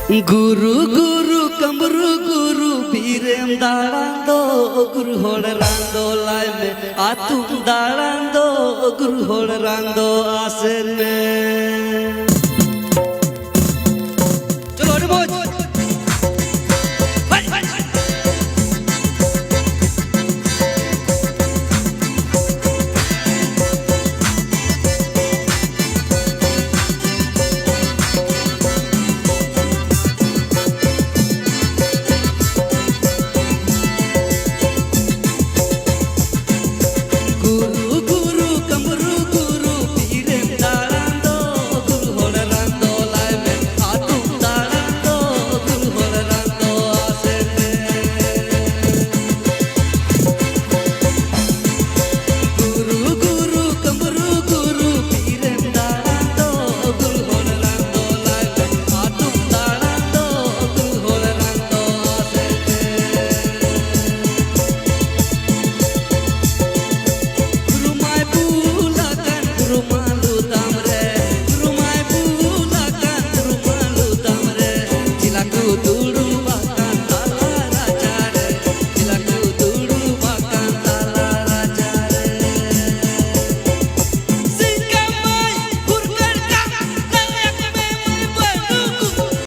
गुरु गुरु कमरु गुरु बीरेम दाड़ांदो गुरु होड़ रांदो लाई में आतुम दाड़ांदो गुरु होड़ रांदो आसे में